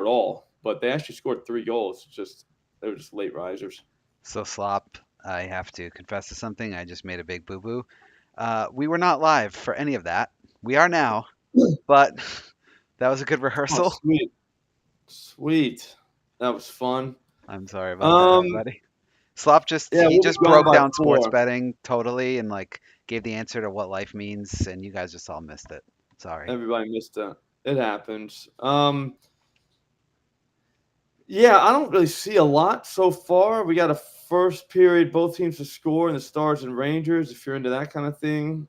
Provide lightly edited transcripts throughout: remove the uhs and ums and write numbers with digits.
at all, but they actually scored 3 goals. They were just late risers. So Slop, I have to confess to something. I just made a big boo-boo. We were not live for any of that. We are now, but that was a good Oh, rehearsal. sweet. Sweet. That was fun. I'm sorry about that, Um, everybody. Slop just yeah, he we'll be just gone broke by down sports 4. betting totally and like gave the answer to what life means, and you guys just all missed it. Sorry. Everybody missed that. It happens. Yeah, I don't really see a lot so far. We got a first period, both teams to score in the Stars and Rangers. If you're into that kind of thing,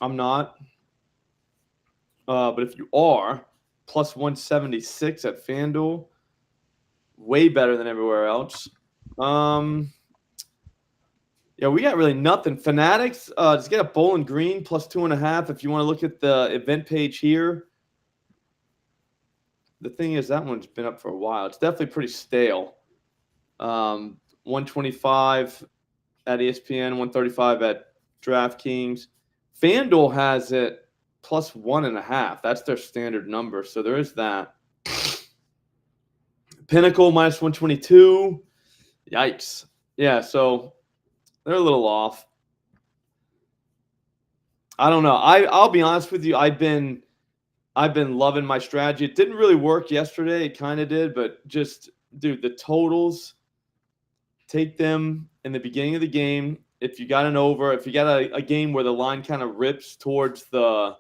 I'm not. But if you are, plus 176 at FanDuel, way better than everywhere else. Um, yeah, we got really nothing. Fanatics, just get a Bowling Green plus 2.5. If you want to look at the event page here, the thing is that one's been up for a while. It's definitely pretty stale. 125 at ESPN, 135 at DraftKings. FanDuel has it plus 1.5. That's their standard number. So there is that. Pinnacle minus 122. Yikes. Yeah, so they're a little off. I don't know. I'll be honest with you. I've been loving my strategy. It didn't really work yesterday. It kind of did, but just dude, the totals, take them in the beginning of the game. If you got an over, if you got a game where the line kind of rips towards the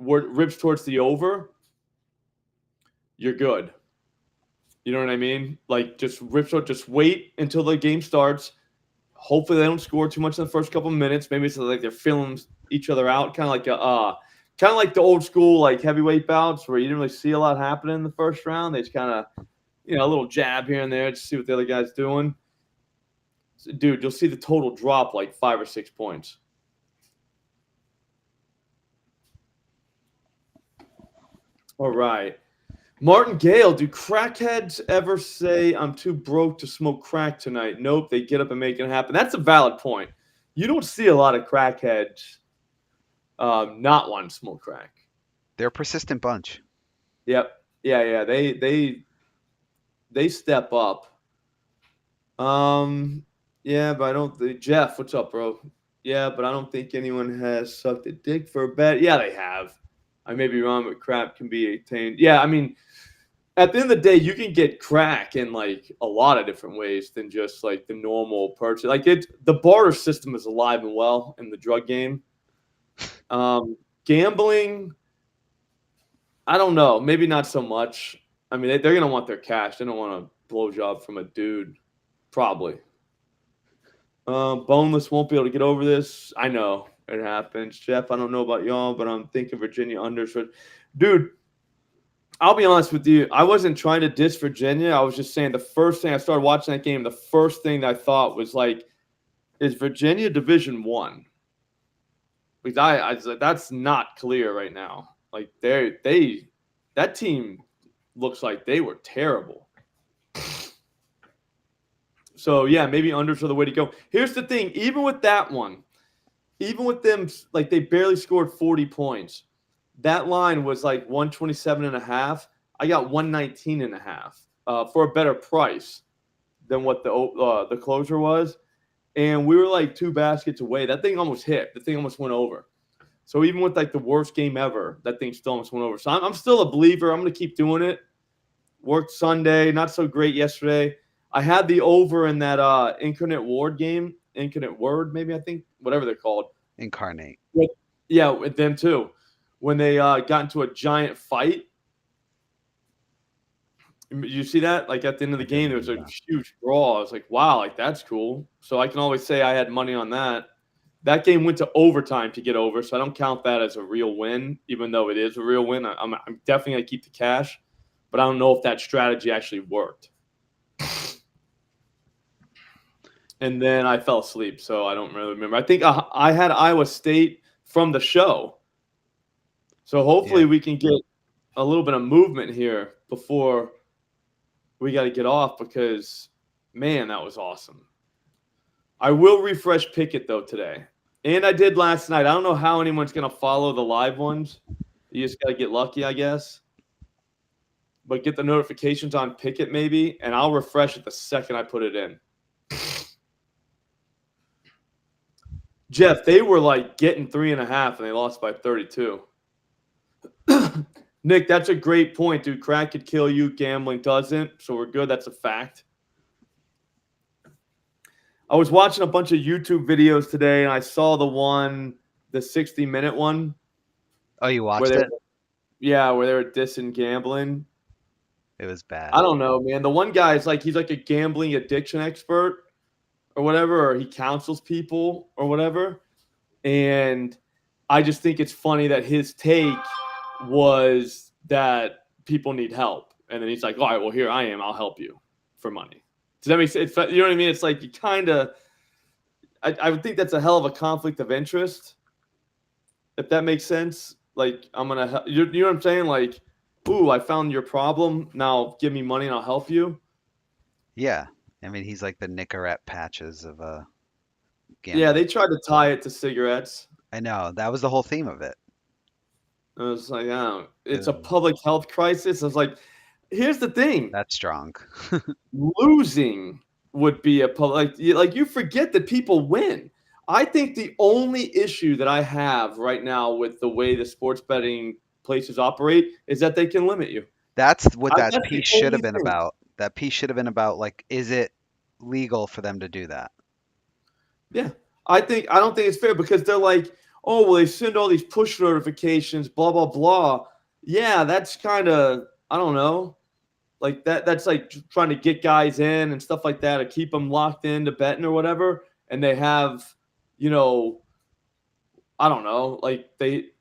over, you're good. You know what I mean? Like just wait until the game starts. Hopefully they don't score too much in the first couple of minutes. Maybe it's like they're feeling each other out, kind of like the old school like heavyweight bouts where you didn't really see a lot happening in the first round. They just kind of, a little jab here and there to see what the other guy's doing. So, dude, you'll see the total drop like 5 or 6 points. All right. Martin Gale, do crackheads ever say I'm too broke to smoke crack tonight? Nope, they get up and make it happen. That's a valid point. You don't see a lot of crackheads not wanting to smoke crack. They're a persistent bunch. Yep. Yeah. They step up. Yeah, but I don't think Jeff, what's up, bro? Yeah, but I don't think anyone has sucked a dick for a bet. Yeah, they have. I may be wrong, but crap can be attained. Yeah, I mean, at the end of the day, you can get crack in like a lot of different ways than just like the normal purchase. Like the barter system is alive and well in the drug game. Gambling, I don't know. Maybe not so much. I mean, they're going to want their cash. They don't want a blowjob from a dude, probably. Boneless won't be able to get over this. I know it happens. Jeff, I don't know about y'all, but I'm thinking Virginia unders. Dude, I'll be honest with you. I wasn't trying to diss Virginia. I was just saying the first thing I started watching that game, the first thing that I thought was like, is Virginia Division I? Because that's not clear right now. Like that team looks like they were terrible. So yeah, maybe unders are the way to go. Here's the thing: even with that one, even with them, like they barely scored 40 points. That line was like 127.5. I got 119.5 for a better price than what the closer was, and we were like 2 baskets away. That thing almost hit. The thing almost went over. So even with like the worst game ever, that thing still almost went over. So I'm still a believer. I'm going to keep doing it. Worked Sunday, not so great yesterday. I had the over in that Incarnate Word game, Incarnate Word, maybe I think, whatever they're called. Incarnate. Yeah, with them too. When they got into a giant fight. You see that? Like at the end of the game, there was a huge brawl. I was like, wow, like that's cool. So I can always say I had money on that. That game went to overtime to get over, so I don't count that as a real win, even though it is a real win. I'm definitely going to keep the cash, but I don't know if that strategy actually worked. And then I fell asleep, so I don't really remember. I think I had Iowa State from the show. So hopefully we can get a little bit of movement here before we got to get off because, man, that was awesome. I will refresh Pickett, though, today. And I did last night. I don't know how anyone's going to follow the live ones. You just got to get lucky, I guess. but get the notifications on Pickett maybe, and I'll refresh it the second I put it in. Jeff, they were like getting 3.5 and they lost by 32. Nick, that's a great point, dude. Crack could kill you, gambling doesn't. So we're good. That's a fact. I was watching a bunch of YouTube videos today, and I saw the 60-minute one. Oh, you watched it? Yeah, where they were dissing gambling. It was bad. I don't know, man. The one guy is like, he's like a gambling addiction expert or whatever, or he counsels people or whatever. And I just think it's funny that his take was that people need help. And then he's like, all right, well, here I am. I'll help you for money. Does that make sense? You know what I mean? It's like you kind of – I would think that's a hell of a conflict of interest, if that makes sense. Like, I'm going to – you know what I'm saying? Like, ooh, I found your problem. Now give me money and I'll help you. Yeah. I mean, he's like the Nicorette patches of gambling. Yeah, they tried to tie it to cigarettes. I know. That was the whole theme of it. I was like, oh, it's a public health crisis. I was like, here's the thing. That's strong. Losing would be a public – like you forget that people win. I think the only issue that I have right now with the way the sports betting places operate is that they can limit you. That's what that piece should have been about. That piece should have been about, like, is it legal for them to do that? Yeah. I don't think it's fair because they're like, oh, well, they send all these push notifications, blah, blah, blah. Yeah, that's kind of, I don't know. Like that's like trying to get guys in and stuff like that, to keep them locked into betting or whatever. And they have, you know, I don't know, like they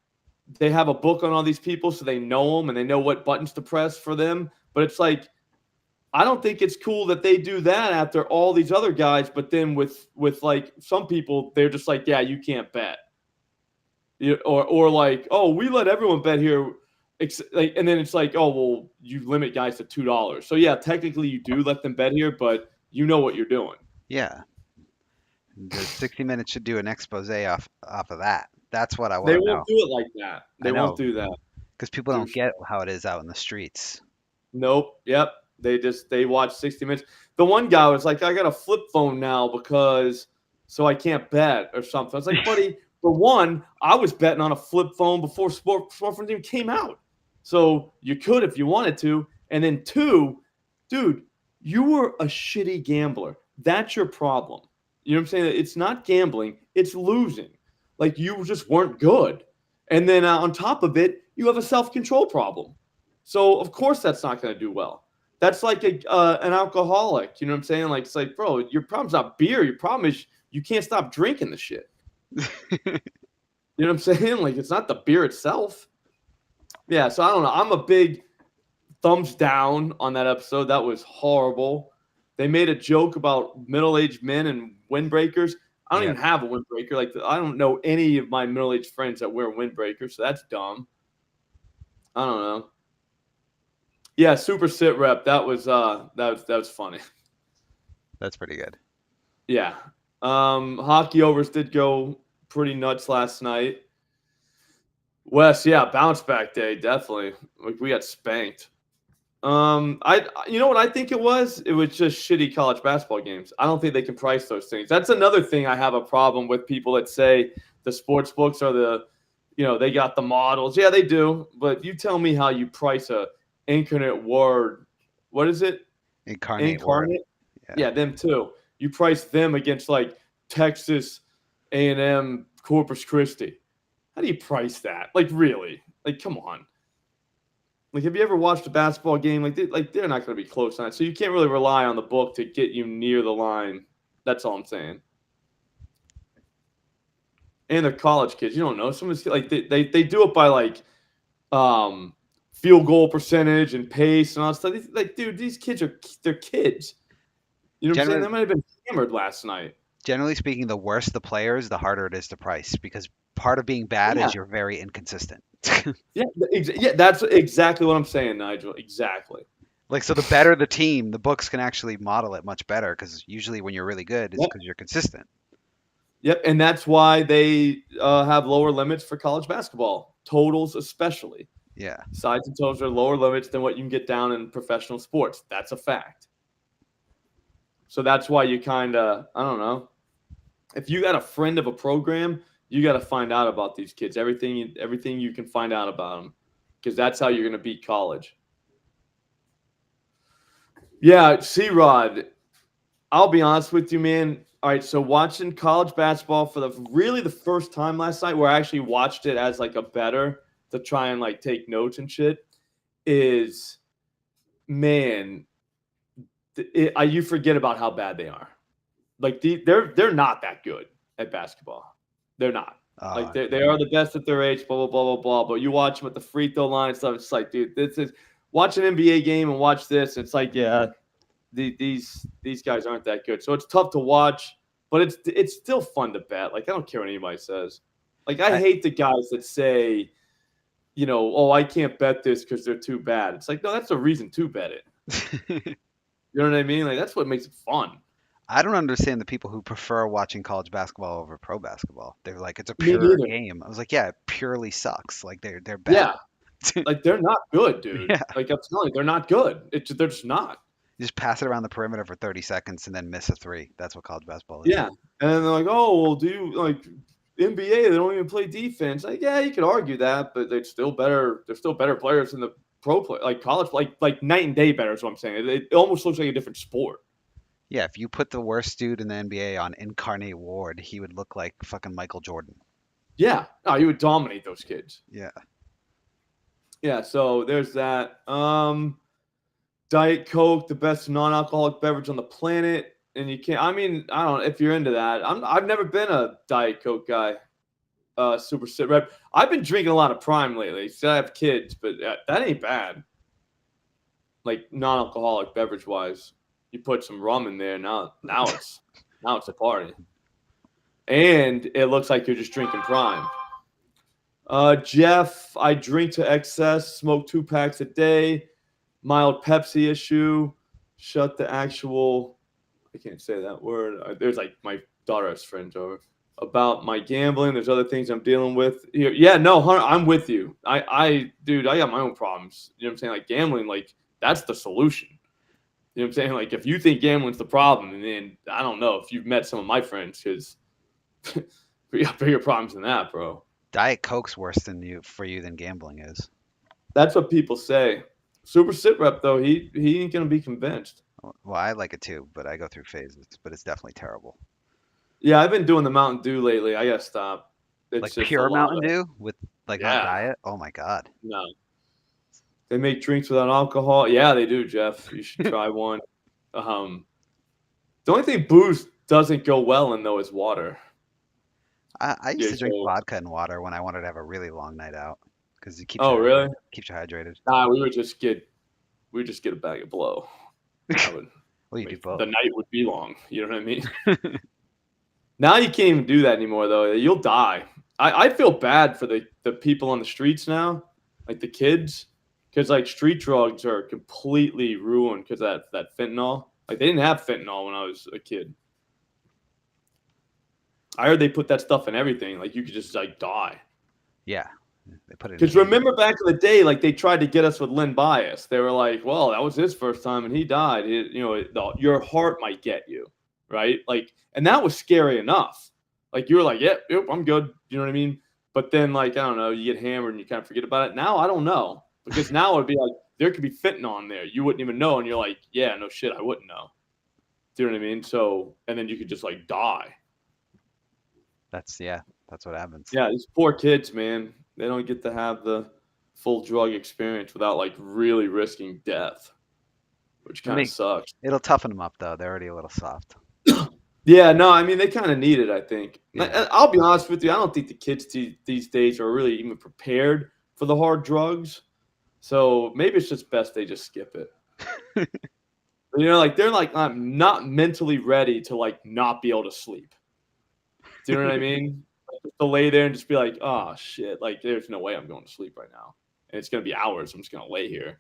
have a book on all these people so they know them and they know what buttons to press for them. But it's like, I don't think it's cool that they do that after all these other guys. But then with like some people, they're just like, yeah, you can't bet. Or like, oh, we let everyone bet here. And then it's like, oh, well, you limit guys to $2. So, yeah, technically you do let them bet here, but you know what you're doing. Yeah. The 60 Minutes should do an expose off of that. That's what I want to know. They won't do it like that. They won't do that. Because people don't get how it is out in the streets. Nope. Yep. They watch 60 Minutes. The one guy was like, I got a flip phone now so I can't bet or something. I was like, buddy, for one, I was betting on a flip phone before smartphones even came out. So you could if you wanted to. And then two, dude, you were a shitty gambler. That's your problem. You know what I'm saying? It's not gambling. It's losing. Like you just weren't good. And then on top of it, you have a self-control problem. So, of course, that's not going to do well. That's like an alcoholic. You know what I'm saying? Like, it's like, bro, your problem's not beer. Your problem is you can't stop drinking the shit. You know what I'm saying? Like, it's not the beer itself. Yeah, so I don't know. I'm a big thumbs down on that episode. That was horrible. They made a joke about middle-aged men and windbreakers. I don't even have a windbreaker. Like, I don't know any of my middle-aged friends that wear windbreakers, so that's dumb. I don't know. Yeah, super sit rep. That was funny. That's pretty good. Yeah. Hockey overs did go pretty nuts last night. Wes, yeah, bounce back day, definitely. Like we got spanked. You know what I think it was? It was just shitty college basketball games. I don't think they can price those things. That's another thing I have a problem with people that say the sports books are they got the models. Yeah, they do. But you tell me how you price a incarnate word. What is it? Incarnate. Word. Yeah, them too. You price them against like Texas A&M, Corpus Christi. How do you price that? Like, really? Like, come on. Like, have you ever watched a basketball game? Like, they're not going to be close on it. So you can't really rely on the book to get you near the line. That's all I'm saying. And they're college kids. You don't know. Some of these, like, they do it by, like, field goal percentage and pace and all that stuff. Like, dude, these kids they're kids. You know what I'm saying? They might have been hammered last night. Generally speaking, the worse the players, the harder it is to price because part of being bad is you're very inconsistent. Yeah, that's exactly what I'm saying, Nigel. Exactly. Like, so the better the team, the books can actually model it much better because usually when you're really good, it's because you're consistent. Yep, and that's why they have lower limits for college basketball, totals especially. Yeah. Sides and totals are lower limits than what you can get down in professional sports. That's a fact. So that's why you kind of, I don't know. If you got a friend of a program, you got to find out about these kids. Everything you can find out about them, because that's how you're going to beat college. Yeah, C-Rod, I'll be honest with you, man. All right, so watching college basketball for the first time last night, where I actually watched it as like a bettor to try and like take notes and shit, is man, you forget about how bad they are. Like they're not that good at basketball. They're not. Like they are the best at their age. Blah blah blah blah blah. But you watch them at the free throw line and stuff. It's like, dude, this is watch an NBA game and watch this. It's like, yeah, these guys aren't that good. So it's tough to watch, but it's still fun to bet. Like I don't care what anybody says. Like I hate the guys that say, oh, I can't bet this because they're too bad. It's like, no, that's a reason to bet it. You know what I mean? Like that's what makes it fun. I don't understand the people who prefer watching college basketball over pro basketball. They're like, it's a Me pure neither. game. I was like, yeah, it purely sucks. Like they're bad. Yeah, like they're not good, dude. Yeah. Like I'm telling you, they're not good. They're just not. You just pass it around the perimeter for 30 seconds and then miss a three. That's what college basketball is. Yeah, and then they're like, oh, well, do you like NBA? They don't even play defense. Like, yeah, you could argue that, but they're still better. They're still better players than the pro play, like college, like night and day better. Is what I'm saying. It almost looks like a different sport. Yeah, if you put the worst dude in the NBA on Incarnate Ward, he would look like fucking Michael Jordan. Yeah, no, you would dominate those kids. Yeah. Yeah, so there's that. Diet Coke, the best non-alcoholic beverage on the planet, and you can't. I mean, I don't know if you're into that. I've never been a Diet Coke guy. Super sit rep. I've been drinking a lot of Prime lately. Still have kids, but that ain't bad. Like non-alcoholic beverage wise, you put some rum in there. Now it's a party, and it looks like you're just drinking Prime. Jeff, I drink to excess, smoke 2 packs a day, mild Pepsi issue, shut the actual, I can't say that word. There's like my daughter has friends over. About my gambling, there's other things I'm dealing with here. Yeah, no, Hunter, I'm with you. Dude, I got my own problems. You know what I'm saying? Like gambling, like that's the solution. You know what I'm saying? Like if you think gambling's the problem, and then I don't know if you've met some of my friends because we got bigger problems than that, bro. Diet Coke's worse for you than gambling is. That's what people say. Super sit rep though, he ain't gonna be convinced. Well, I like it too, but I go through phases. But it's definitely terrible. Yeah, I've been doing the Mountain Dew lately. I gotta stop. It's Like just a pure lot Mountain of, Dew with like not yeah, diet. Oh my God. no. They make drinks without alcohol. Yeah, they do, Jeff. You should try one. The only thing booze doesn't go well in though is water. I used Yeah, to drink so, vodka and water when I wanted to have a really long night out because it oh really? keeps you hydrated. Nah, we would just get a bag of blow. That would Well, you do both. the night would be long. You know what I mean? Now you can't even do that anymore though. You'll die. I feel bad for the people on the streets now, like the kids, because like street drugs are completely ruined because that fentanyl. Like they didn't have fentanyl when I was a kid. I heard they put that stuff in everything. Like you could just like die. Yeah, they put it. Because remember back in the day, like they tried to get us with Lynn Bias. They were like, "Well, that was his first time, and he died. Your heart might get you, right? Like, and that was scary enough. Like you were like, yep, I'm good. You know what I mean? But then, like, I don't know, you get hammered and you kind of forget about it. Now I don't know because now it'd be like there could be fentanyl in there. You wouldn't even know, and you're like, yeah, no shit, I wouldn't know. Do you know what I mean? So, and then you could just like die. That's what happens. Yeah, these poor kids, man. They don't get to have the full drug experience without like really risking death, which kind of sucks. It'll toughen them up though. They're already a little soft. Yeah, no, I mean they kind of need it. I think. Yeah. I'll be honest with you. I don't think the kids these days are really even prepared for the hard drugs. So maybe it's just best they just skip it. Like they're like I'm not mentally ready to like not be able to sleep. Do you know what I mean? To lay there and just be like, oh shit, like there's no way I'm going to sleep right now. And it's gonna be hours. I'm just gonna lay here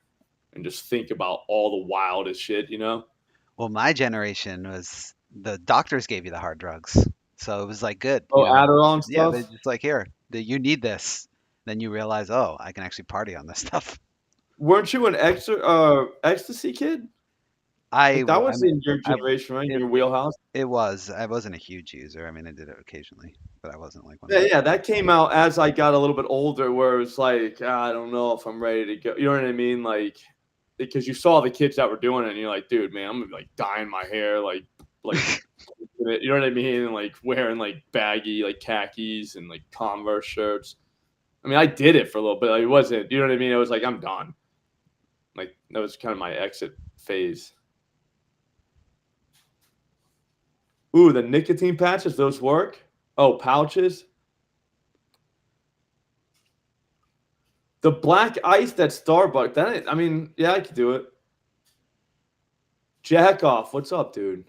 and just think about all the wildest shit, Well, my generation was the doctors gave you the hard drugs, so it was like good. Oh, Adderall and Yeah, stuff. they're just like here, you need this. Then you realize, oh, I can actually party on this stuff. Weren't you an ecstasy kid? I, Like that I was mean, in your I generation, right? In it your wheelhouse. it was. I wasn't a huge user. I mean, I did it occasionally, but I wasn't like one of Yeah, the. yeah, that came out as I got a little bit older, where it was like, I don't know if I'm ready to go. You know what I mean? Like, because you saw the kids that were doing it, and you're like, dude, man, I'm gonna be like dyeing my hair, like, you know what I mean? And like wearing like baggy like khakis and like Converse shirts. I mean, I did it for a little bit. Like, it wasn't, you know what I mean? It was like I'm done. Like that was kind of my exit phase. Ooh, the nicotine patches, those work. Oh, pouches. The black ice that Starbucks. I mean, yeah, I could do it. Jack off. What's up, dude?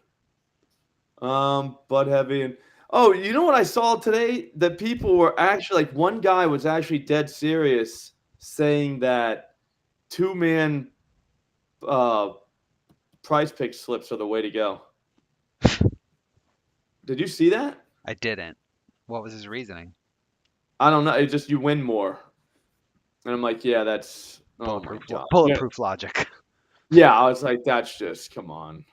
Bud Heavy and oh, you know what I saw today? That people were actually like one guy was actually dead serious saying that two-man uh price pick slips are the way to go. Did you see that? I didn't. What was his reasoning? I don't know. It's just you win more. And I'm like, yeah, that's oh my god. Yeah. Bulletproof logic. Yeah, I was like, that's just come on.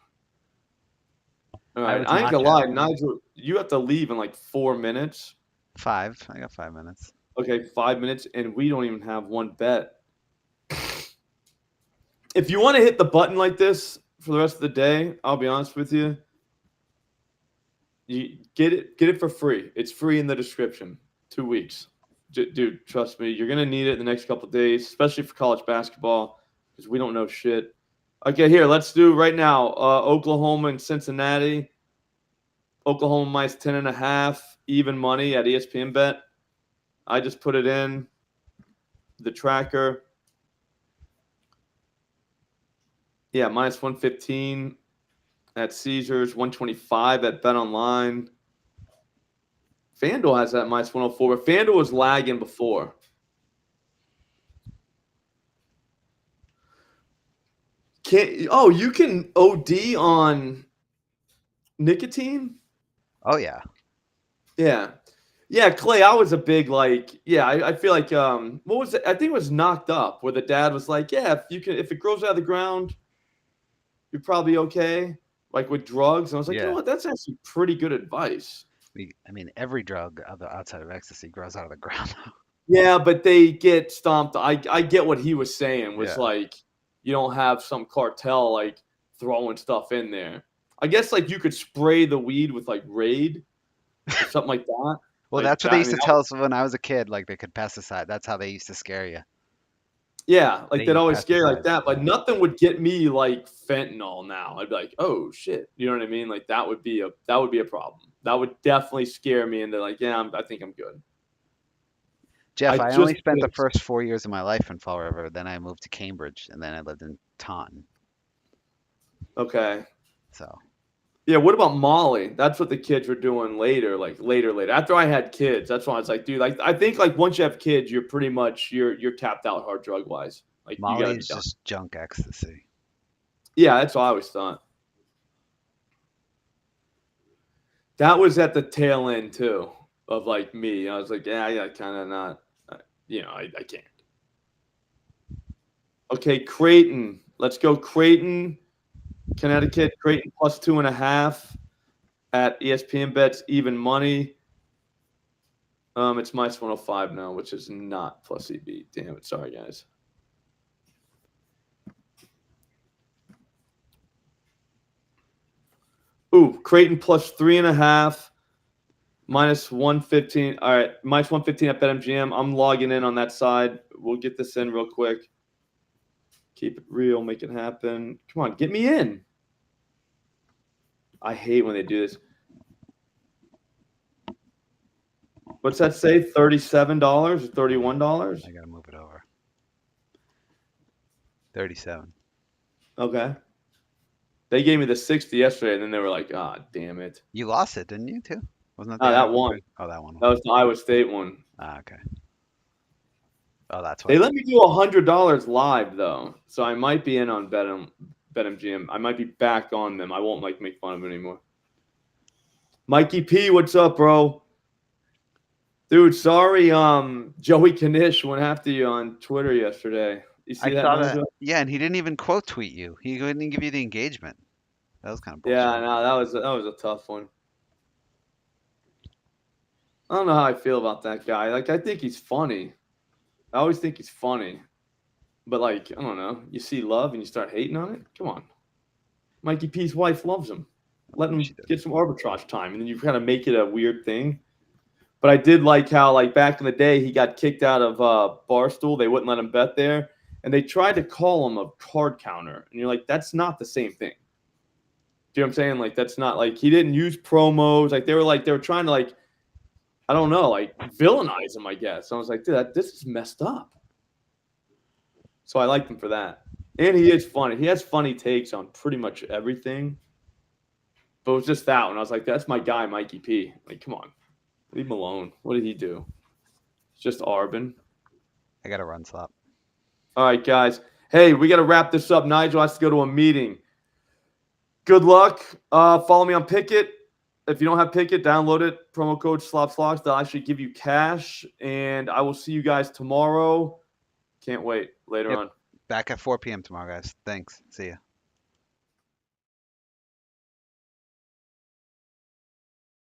All I right. was I ain't not gonna lie, joking. Nigel, you have to leave in like 4 minutes. 5. I got 5 minutes. Okay, 5 minutes, and we don't even have one bet. If you want to hit the button like this for the rest of the day, I'll be honest with you. You get it for free. It's free in the description. 2 weeks. Dude, trust me, you're gonna need it in the next couple of days, especially for college basketball, because we don't know shit. Okay, here, let's do right now. Oklahoma and Cincinnati. Oklahoma minus 10.5, even money at ESPN Bet. I just put it in the tracker. Yeah, minus 115 at Caesars, 125 at Bet Online. FanDuel has that minus 104, but FanDuel was lagging before. You can OD on nicotine? Oh yeah. Yeah. Yeah, Clay, I was a big I feel like what was it? I think it was Knocked Up where the dad was like, yeah, if it grows out of the ground, you're probably okay. Like with drugs. And I was like, you know Yeah. what? That's actually pretty good advice. I mean, every drug outside of ecstasy grows out of the ground. Yeah, but they get stomped. I get what he was saying was Yeah. like you don't have some cartel like throwing stuff in there. I guess like you could spray the weed with like Raid or something like that. Well, Like that's what that. they I used mean, to tell us when I was a kid. Like they could pesticide. That's how they used to scare you. yeah, like They they'd use always scare you like pesticides. that. But nothing would get me like fentanyl now. I'd be like, oh shit, you know what I mean? Like that would be a problem. That would definitely scare me into like, yeah, I think I'm good. I Jeff, I just only spent the first 4 years of my life in Fall River. Then I moved to Cambridge, and then I lived in Taunton. okay. So Yeah, what about Molly? That's what the kids were doing later, like later. After I had kids, that's why I was like, dude, like I think like once you have kids, you're pretty much you're tapped out hard drug wise. Like you Molly gotta be is done. just junk ecstasy. Yeah, that's what I always thought. That was at the tail end too of like me. I was like, yeah, kind of not. I can't. Okay, Creighton. Let's go, Creighton, Connecticut. Creighton plus 2.5 at ESPN bets even money. It's minus 105 now, which is not plus EB. Damn it. Sorry, guys. Ooh, Creighton plus 3.5, minus 115. All right, minus 115 at BetMGM. I'm logging in on that side. We'll get this in real quick. Keep it real, make it happen. Come on, get me in. I hate when they do this. What's that say? $37 or $31? I gotta move it over. 37. Okay. They gave me the 60 yesterday, and then they were like, "Ah, damn it." You lost it, didn't you, too? Wasn't that Oh, the that Iowa one. Oh, that one. That was the Iowa State one. Ah, okay. Oh, that's They what. let me do $100 live though, so I might be in on BetMGM. I might be back on them. I won't like make fun of it anymore. Mikey P, what's up, bro? Dude, sorry, Joey Kanish went after you on Twitter yesterday. You I see that, saw that. Mojo? Yeah, and he didn't even quote tweet you. He didn't give you the engagement. That was kind of Yeah, bullshit. no, that was a tough one. I don't know how I feel about that guy. Like, I think he's funny. I always think he's funny. But, like, I don't know. You see love and you start hating on it? Come on. Mikey P's wife loves him. Let She him did. get some arbitrage time. And then you kind of make it a weird thing. But I did like how, like, back in the day, he got kicked out of Barstool. They wouldn't let him bet there. And they tried to call him a card counter. And you're like, that's not the same thing. Do you know what I'm saying? Like, that's not, like, he didn't use promos. Like, they were trying to, like, I don't know, like, villainize him, I guess. So I was like, dude, this is messed up. So I liked him for that. And he is funny. He has funny takes on pretty much everything. But it was just that one. I was like, that's my guy, Mikey P. Like, come on. Leave him alone. What did he do? It's just Arbin. I got to run, Slop. All right, guys. Hey, we got to wrap this up. Nigel has to go to a meeting. Good luck. Follow me on Picket. If you don't have Picket, download it. Promo code SLOPSLOCKS. They'll actually give you cash. And I will see you guys tomorrow. Can't wait. Later Yep. on. Back at 4 p.m. tomorrow, guys. Thanks. See ya.